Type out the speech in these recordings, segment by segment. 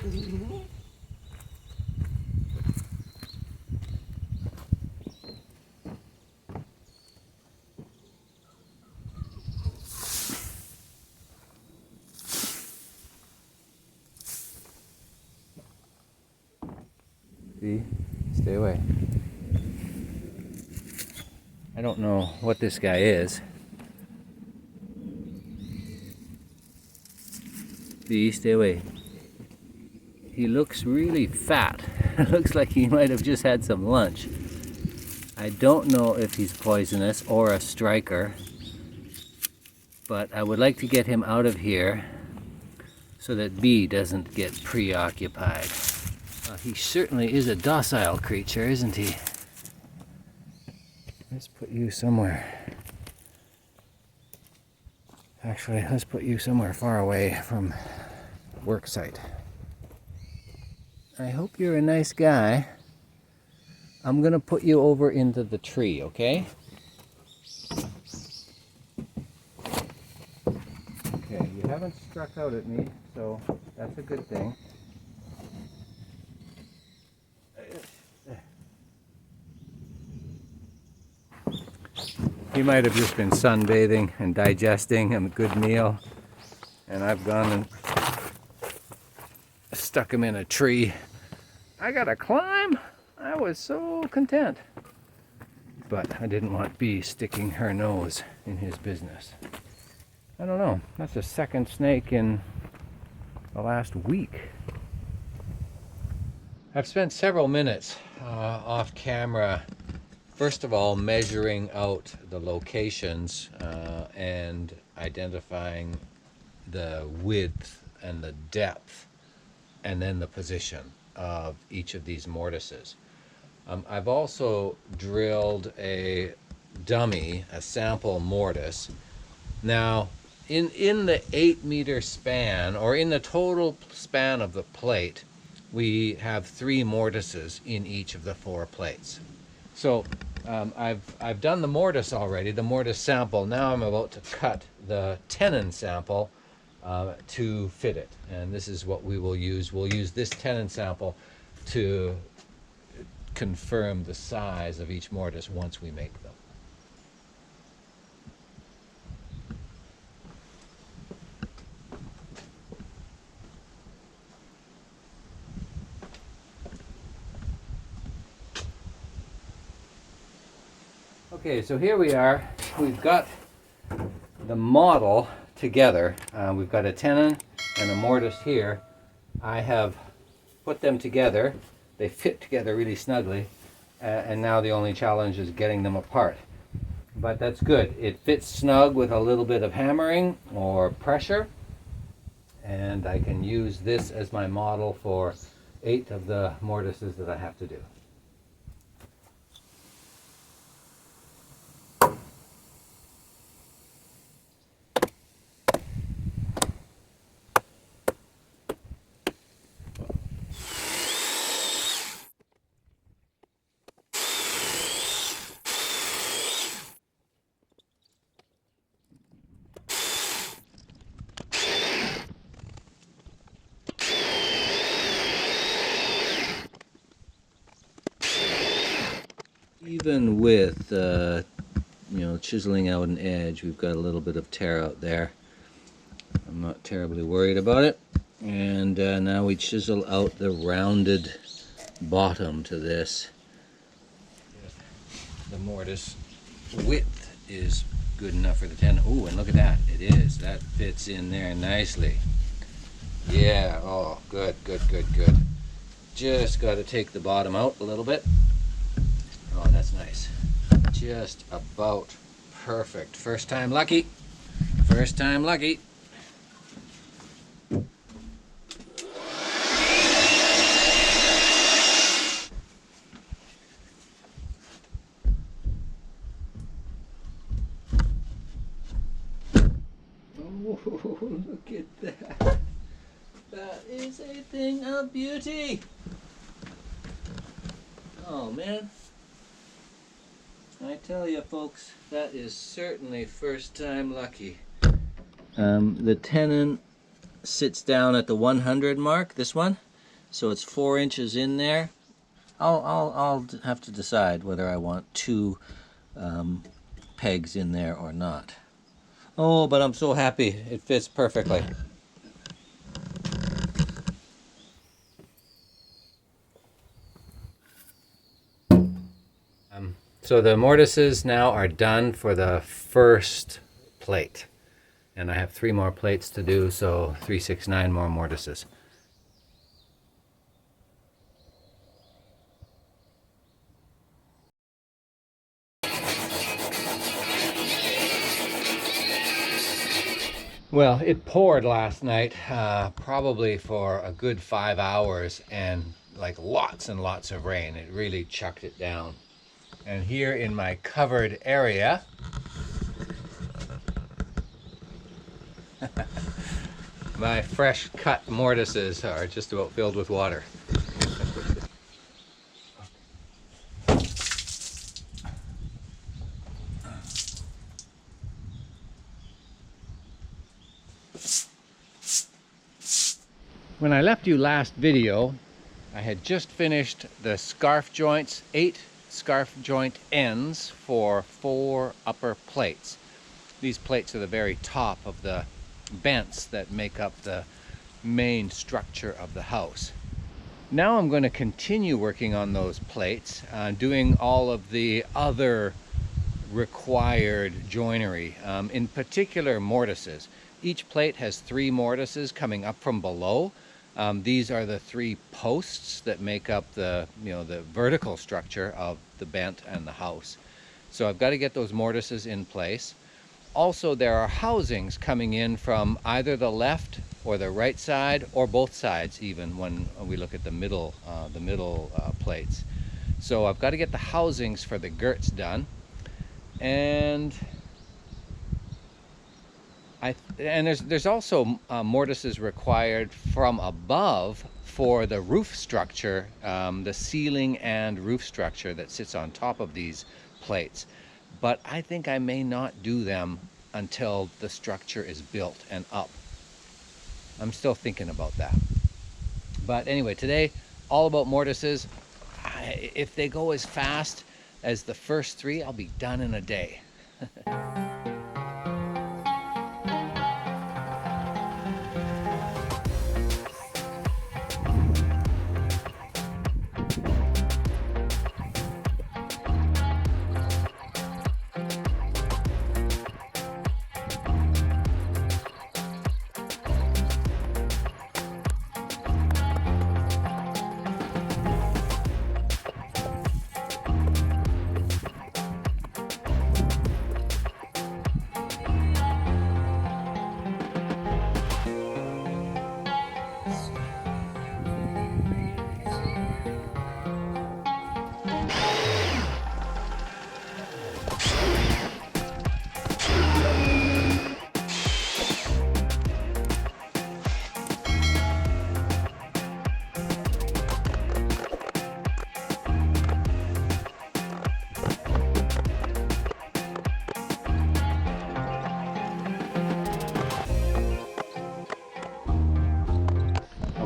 See? Stay away. I don't know what this guy is. See? Stay away. He looks really fat. It looks like he might have just had some lunch. I don't know if he's poisonous or a striker, but I would like to get him out of here so that B doesn't get preoccupied. He certainly is a docile creature, isn't he? Let's put you somewhere. Actually, let's put you somewhere far away from the work site. I hope you're a nice guy. I'm gonna put you over into the tree, okay? Okay, you haven't struck out at me, so that's a good thing. He might have just been sunbathing and digesting a good meal, and I've gone and stuck him in a tree. I gotta climb. I was so content. But I didn't want Bee sticking her nose in his business. I don't know. That's the second snake in the last week. I've spent several minutes off camera, first of all measuring out the locations and identifying the width and the depth and then the position of each of these mortises. I've also drilled a dummy, a sample mortise. Now, in the 8-meter span, or in the total span of the plate, we have 3 mortises in each of the 4 plates. So I've done the mortise already, the mortise sample. Now I'm about to cut the tenon sample to fit it. And this is what we will use. We'll use this tenon sample to confirm the size of each mortise once we make them. Okay, so here we are. We've got the model together. We've got a tenon and a mortise here. I have put them together. They fit together really snugly, and now the only challenge is getting them apart. But that's good. It fits snug with a little bit of hammering or pressure, and I can use this as my model for 8 of the mortises that I have to do. Even with chiseling out an edge, we've got a little bit of tear out there. I'm not terribly worried about it. And now we chisel out the rounded bottom to this. The mortise width is good enough for the tenon. Oh, and look at that. It is. That fits in there nicely. Yeah. Oh, good, good, good, good. Just got to take the bottom out a little bit. Oh, that's nice. Just about perfect. First time lucky. First time lucky. Oh, look at that. That is a thing of beauty. Oh, man. I tell you, folks, that is certainly first time lucky. The tenon sits down at the 100 mark, this one, So it's 4 inches in there. I'll have to decide whether I want 2 pegs in there or not. Oh, but I'm so happy it fits perfectly. So the mortises now are done for the first plate. And I have 3 more plates to do, so 3, 6, 9 more mortises. Well, it poured last night, probably for a good 5 hours, and like lots and lots of rain. It really chucked it down. And here in my covered area, my fresh cut mortises are just about filled with water. When I left you last video, I had just finished the scarf joints, 8 scarf joint ends for 4 upper plates. These plates are the very top of the bents that make up the main structure of the house. Now I'm going to continue working on those plates, doing all of the other required joinery, in particular mortises. Each plate has 3 mortises coming up from below. These are the 3 posts that make up the vertical structure of the bent and the house. So I've got to get those mortises in place. Also, there are housings coming in from either the left or the right side, or both sides, even when we look at the middle plates. So I've got to get the housings for the girts done, and there's also mortises required from above for the roof structure, the ceiling and roof structure that sits on top of these plates. But I think I may not do them until the structure is built and up. I'm still thinking about that. But anyway, today, all about mortises. If they go as fast as the first 3, I'll be done in a day.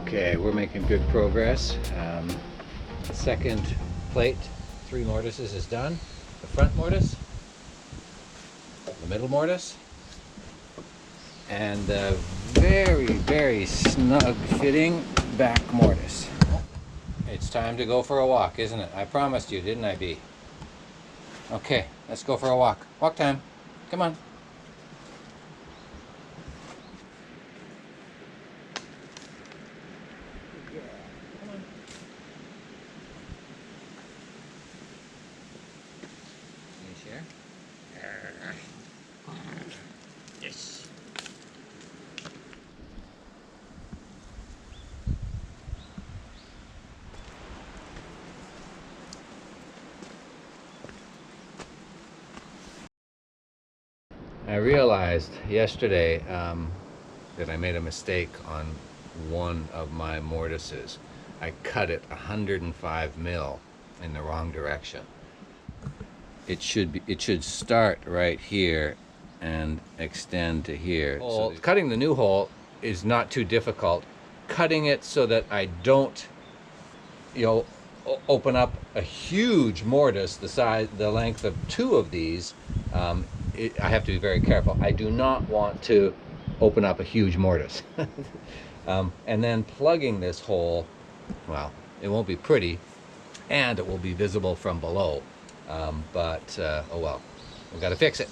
Okay, we're making good progress. Second plate, 3 mortises is done. The front mortise, the middle mortise, and the very, very snug fitting back mortise. It's time to go for a walk, isn't it? I promised you, didn't I, Bee? Okay, let's go for a walk. Walk time. Come on. Yes. I realized yesterday that I made a mistake on one of my mortises. I cut it 105 mil in the wrong direction. It should start right here and extend to here. So cutting the new hole is not too difficult. Cutting it so that I don't you'll open up a huge mortise the length of two of these, I have to be very careful. I do not want to open up a huge mortise. And then plugging this hole, well, it won't be pretty, and it will be visible from below. But oh well, we've got to fix it.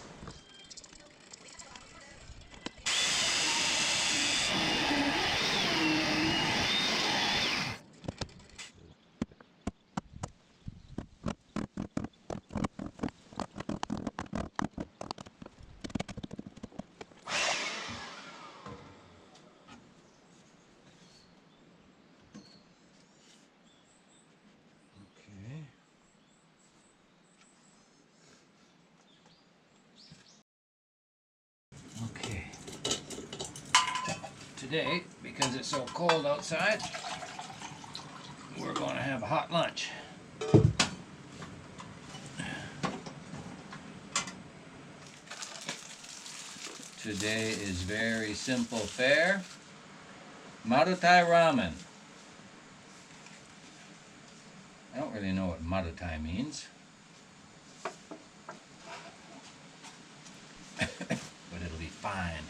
Okay. Today, because it's so cold outside, we're going to have a hot lunch. Today is very simple fare. Marutai ramen. I don't really know what marutai means. But it'll be fine.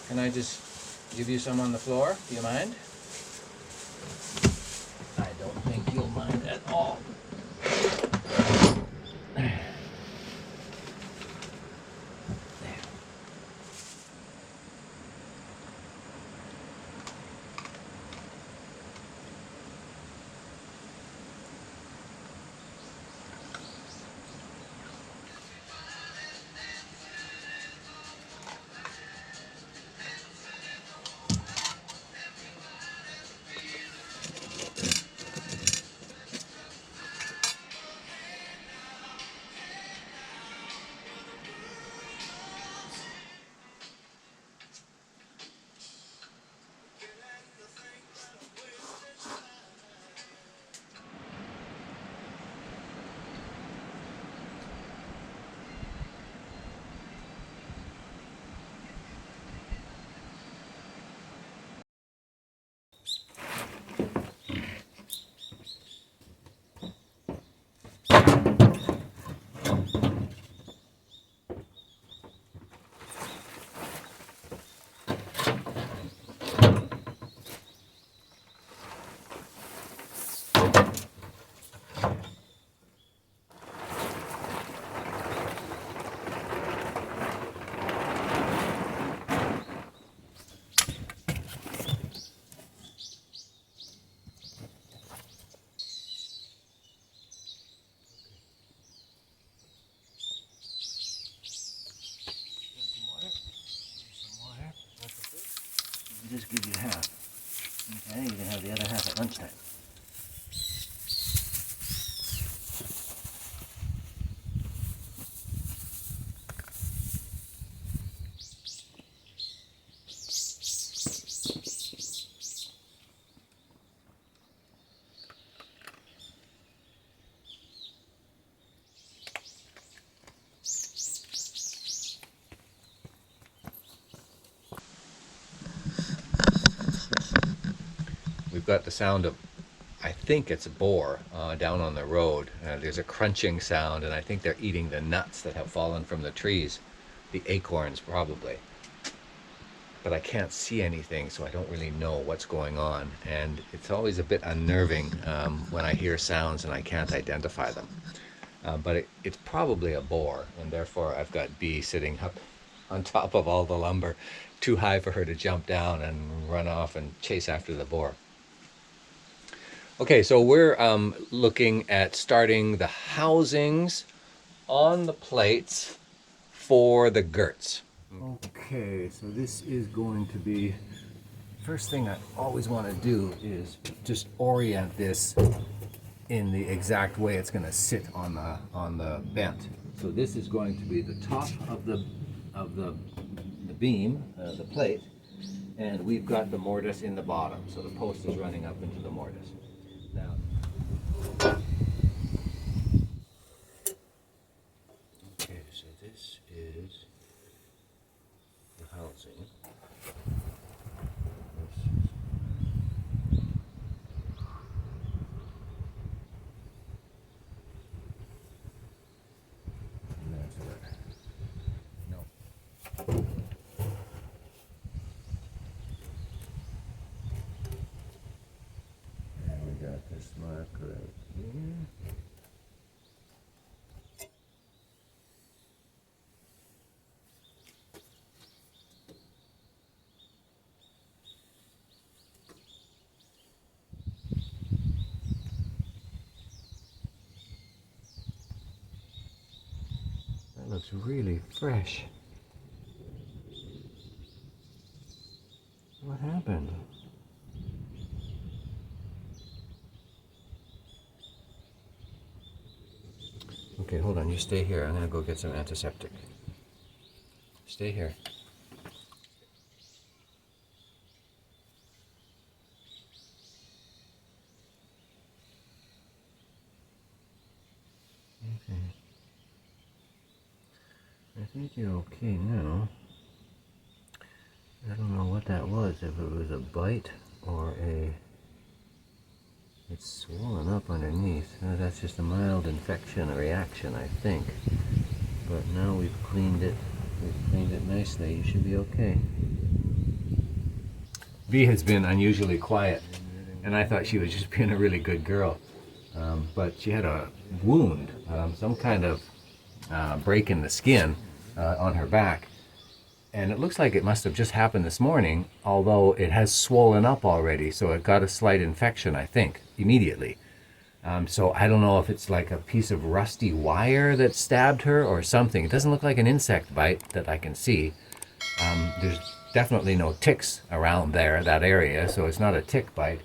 Can I just give you some on the floor? Do you mind? I don't think you'll mind at all. Just give you half. Okay, you can have the other half at lunchtime. We've got the sound of, I think it's a boar down on the road. There's a crunching sound, and I think they're eating the nuts that have fallen from the trees, the acorns probably. But I can't see anything, so I don't really know what's going on. And it's always a bit unnerving when I hear sounds and I can't identify them. But it's probably a boar, and therefore I've got Bee sitting up on top of all the lumber, too high for her to jump down and run off and chase after the boar. Okay, so we're looking at starting the housings on the plates for the girts. Okay, so this is going to be, first thing I always want to do is just orient this in the exact way it's going to sit on the bent. So this is going to be the top of the beam, the plate, and we've got the mortise in the bottom. So the post is running up into the mortise. Now, okay, so this is the housing. This is looks really fresh. What happened? Okay, hold on, you stay here. I'm gonna go get some antiseptic. Stay here. Okay. I think you're okay now. I don't know what that was, if it was a bite or a... It's swollen up underneath. That's just a mild infection, a reaction, I think. But now we've cleaned it. We've cleaned it nicely. You should be okay. V has been unusually quiet, and I thought she was just being a really good girl. But she had a wound, some kind of break in the skin on her back. And it looks like it must have just happened this morning, although it has swollen up already, so it got a slight infection, I think, immediately. So I don't know if it's like a piece of rusty wire that stabbed her or something. It doesn't look like an insect bite that I can see. There's definitely no ticks around there, that area, so it's not a tick bite.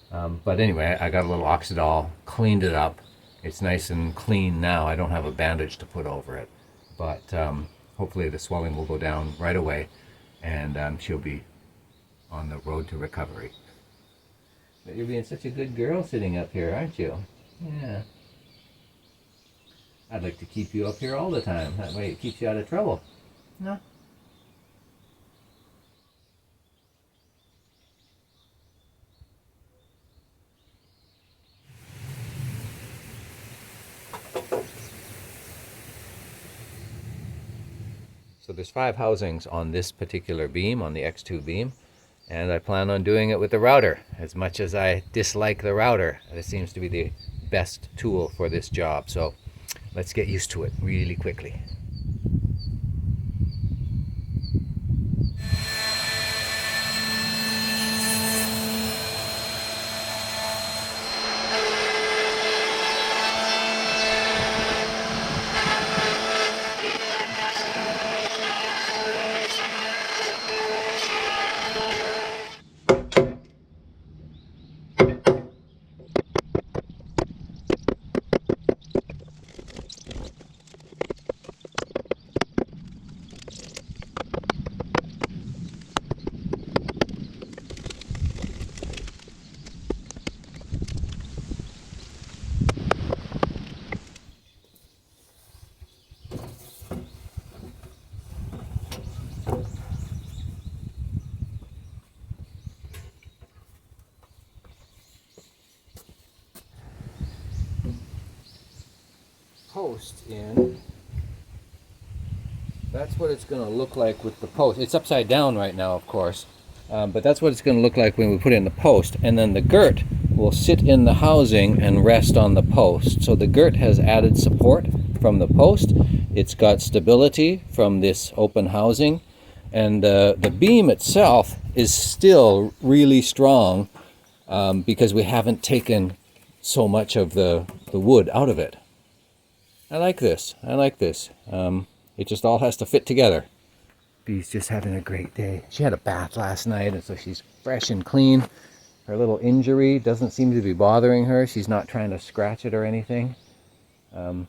But anyway, I got a little Oxidol, cleaned it up. It's nice and clean now. I don't have a bandage to put over it. But hopefully the swelling will go down right away, and she'll be on the road to recovery. But you're being such a good girl sitting up here, aren't you? Yeah. I'd like to keep you up here all the time. That way it keeps you out of trouble. No? So there's 5 housings on this particular beam, on the X2 beam, and I plan on doing it with the router. As much as I dislike the router, it seems to be the best tool for this job. So let's get used to it really quickly. Post in. That's what it's going to look like with the post. It's upside down right now, of course, but that's what it's going to look like when we put it in the post. And then the girt will sit in the housing and rest on the post. So the girt has added support from the post. It's got stability from this open housing, and the beam itself is still really strong because we haven't taken so much of the wood out of it. I like this. I like this. It just all has to fit together. Bee's just having a great day. She had a bath last night, and so she's fresh and clean. Her little injury doesn't seem to be bothering her. She's not trying to scratch it or anything. And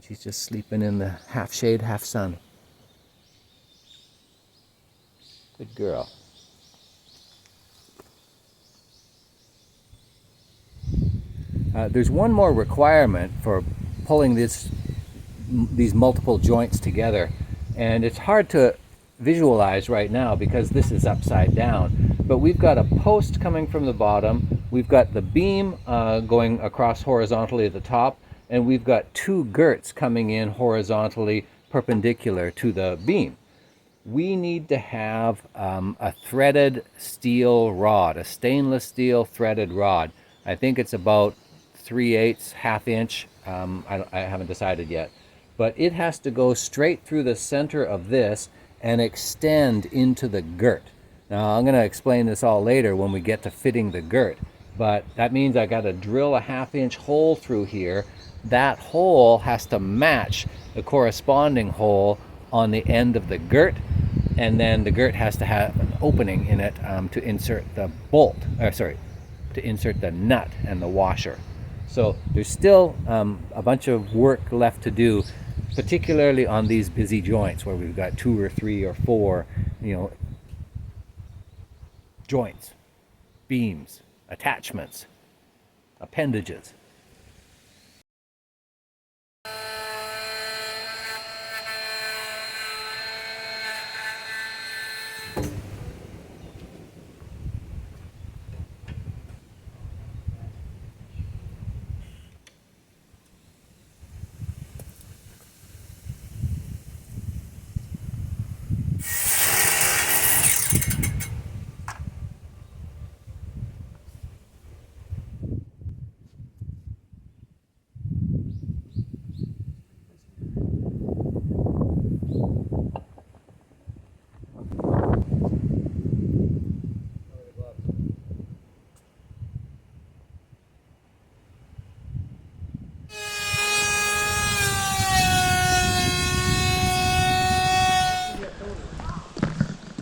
she's just sleeping in the half shade, half sun. Good girl. There's one more requirement for pulling these multiple joints together, and it's hard to visualize right now because this is upside down, but we've got a post coming from the bottom, we've got the beam going across horizontally at the top, and we've got 2 girts coming in horizontally perpendicular to the beam. We need to have a threaded steel rod, a stainless steel threaded rod. I think it's about 3/8, ½ inch. I haven't decided yet, but it has to go straight through the center of this and extend into the girt. Now I'm going to explain this all later when we get to fitting the girt, but that means I got to drill a ½ inch hole through here, that hole has to match the corresponding hole on the end of the girt, and then the girt has to have an opening in it to insert the bolt, or sorry, to insert the nut and the washer. So there's still a bunch of work left to do, particularly on these busy joints where we've got 2 or 3 or 4, joints, beams, attachments, appendages.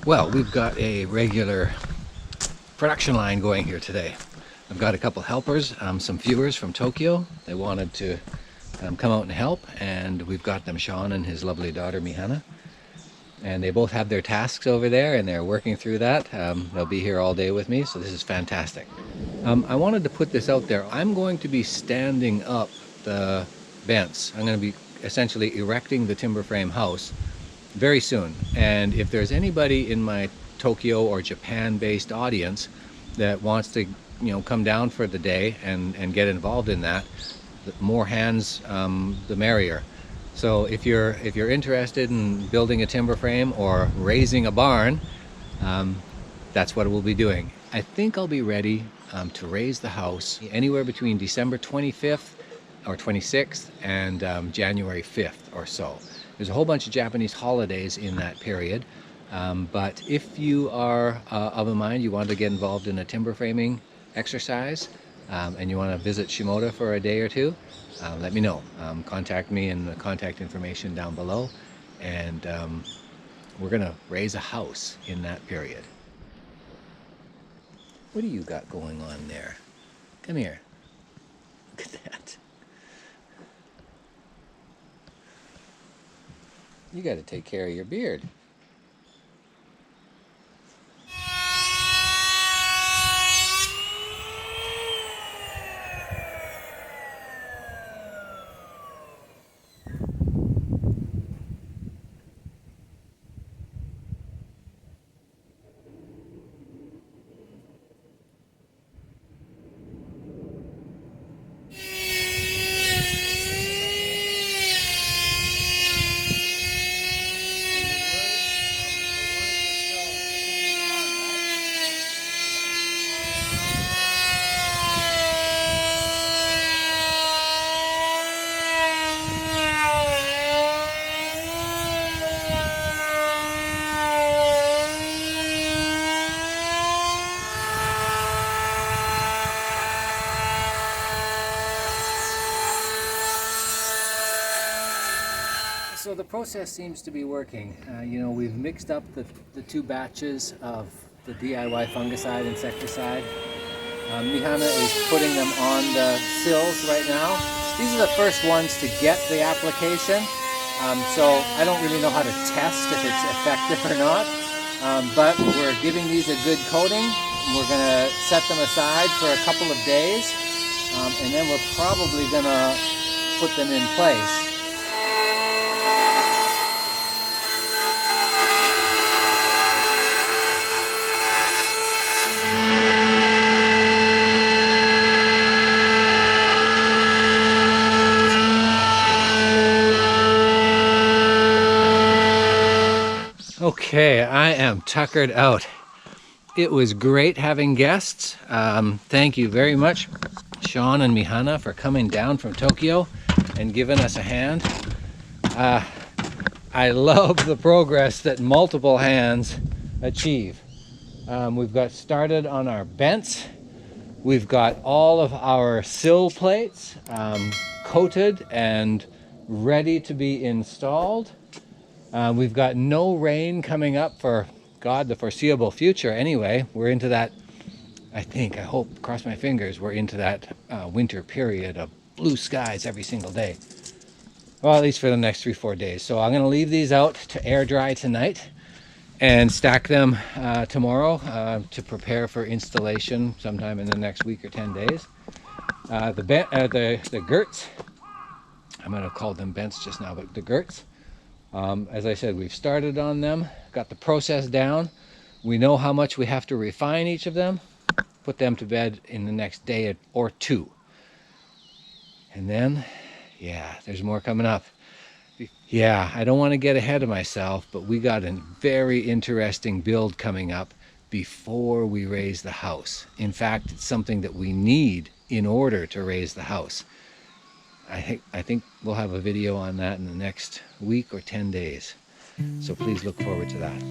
Well, we've got a regular production line going here today. I've got a couple helpers, some viewers from Tokyo. They wanted to come out and help, and we've got them, Sean and his lovely daughter Mihana. And they both have their tasks over there, and they're working through that. They'll be here all day with me, so this is fantastic. I wanted to put this out there. I'm going to be standing up the vents. I'm going to be essentially erecting the timber frame house very soon, and if there's anybody in my Tokyo or Japan based audience that wants to come down for the day and get involved in that, the more hands the merrier. So if you're interested in building a timber frame or raising a barn, that's what we'll be doing. I think I'll be ready to raise the house anywhere between December 25th or 26th and January 5th or so. There's a whole bunch of Japanese holidays in that period, but if you are of a mind, you want to get involved in a timber framing exercise, and you want to visit Shimoda for a day or two, let me know. Contact me in the contact information down below, and we're going to raise a house in that period. What do you got going on there? Come here. Look at that. You got to take care of your beard. So the process seems to be working. We've mixed up the 2 batches of the DIY fungicide insecticide. Mihana is putting them on the sills right now. These are the first ones to get the application, so I don't really know how to test if it's effective or not, but we're giving these a good coating. We're going to set them aside for a couple of days, and then we're probably going to put them in place. Okay, I am tuckered out. It was great having guests. Thank you very much, Sean and Mihana, for coming down from Tokyo and giving us a hand. I love the progress that multiple hands achieve. We've got started on our bents. We've got all of our sill plates coated and ready to be installed. We've got no rain coming up for, God, the foreseeable future anyway. We're into that, I hope, cross my fingers, we're into that winter period of blue skies every single day. Well, at least for the next 3-4 days. So I'm going to leave these out to air dry tonight and stack them tomorrow to prepare for installation sometime in the next week or 10 days. The girts, I'm going to call them bents just now, but the girts, as I said, we've started on them, got the process down. We know how much we have to refine each of them, put them to bed in the next day or two. And then, yeah, there's more coming up. Yeah, I don't want to get ahead of myself, but we got a very interesting build coming up before we raise the house. In fact, it's something that we need in order to raise the house. I think we'll have a video on that in the next week or 10 days. So please look forward to that.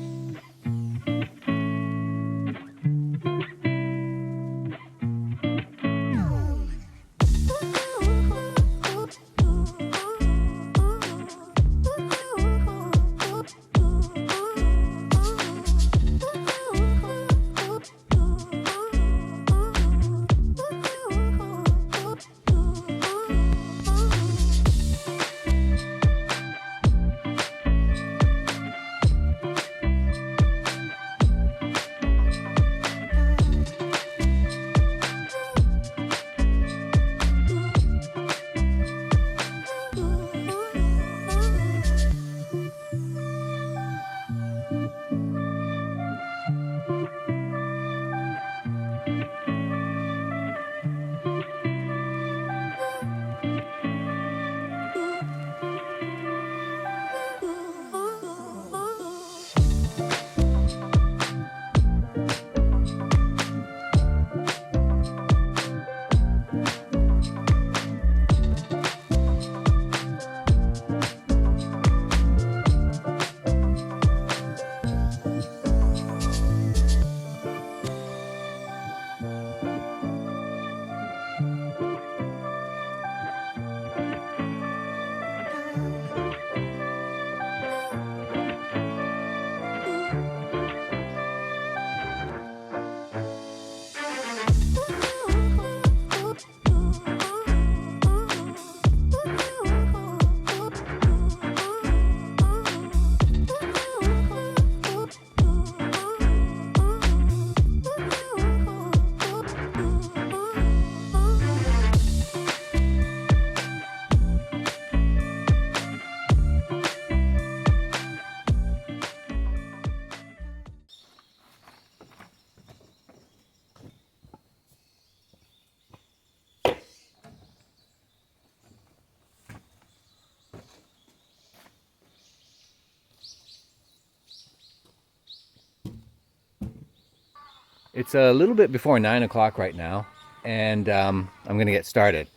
It's a little bit before 9 o'clock right now, and I'm going to get started.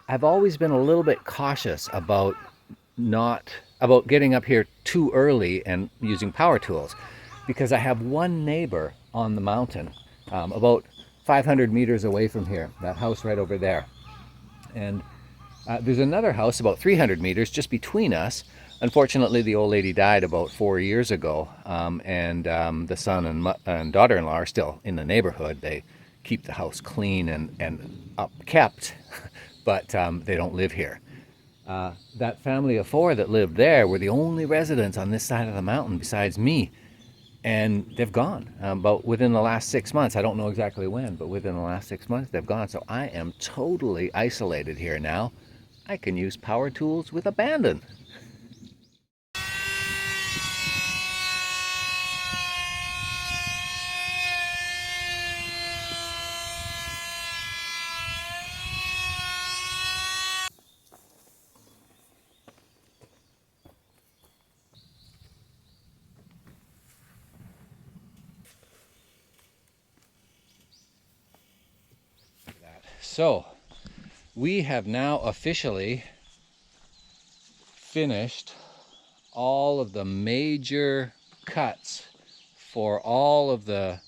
I've always been a little bit cautious about getting up here too early and using power tools, because I have one neighbor on the mountain, about 500 meters away from here, that house right over there. And there's another house about 300 meters just between us. Unfortunately, the old lady died about 4 years ago, and the son and daughter-in-law are still in the neighborhood. They keep the house clean and upkept, but they don't live here. That family of 4 that lived there were the only residents on this side of the mountain besides me, and they've gone. But within the last 6 months, I don't know exactly when, but within the last 6 months, they've gone. So I am totally isolated here now. I can use power tools with abandon. So we have now officially finished all of the major cuts for all of the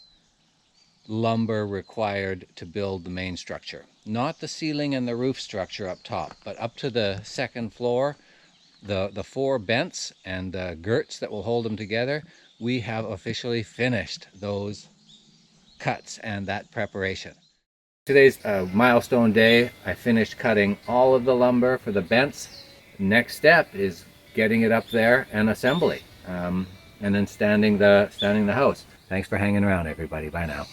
lumber required to build the main structure. Not the ceiling and the roof structure up top, but up to the second floor, the 4 bents and the girts that will hold them together. We have officially finished those cuts and that preparation. Today's milestone day. I finished cutting all of the lumber for the bents. Next step is getting it up there and assembly, and then standing the house. Thanks for hanging around, everybody. Bye now.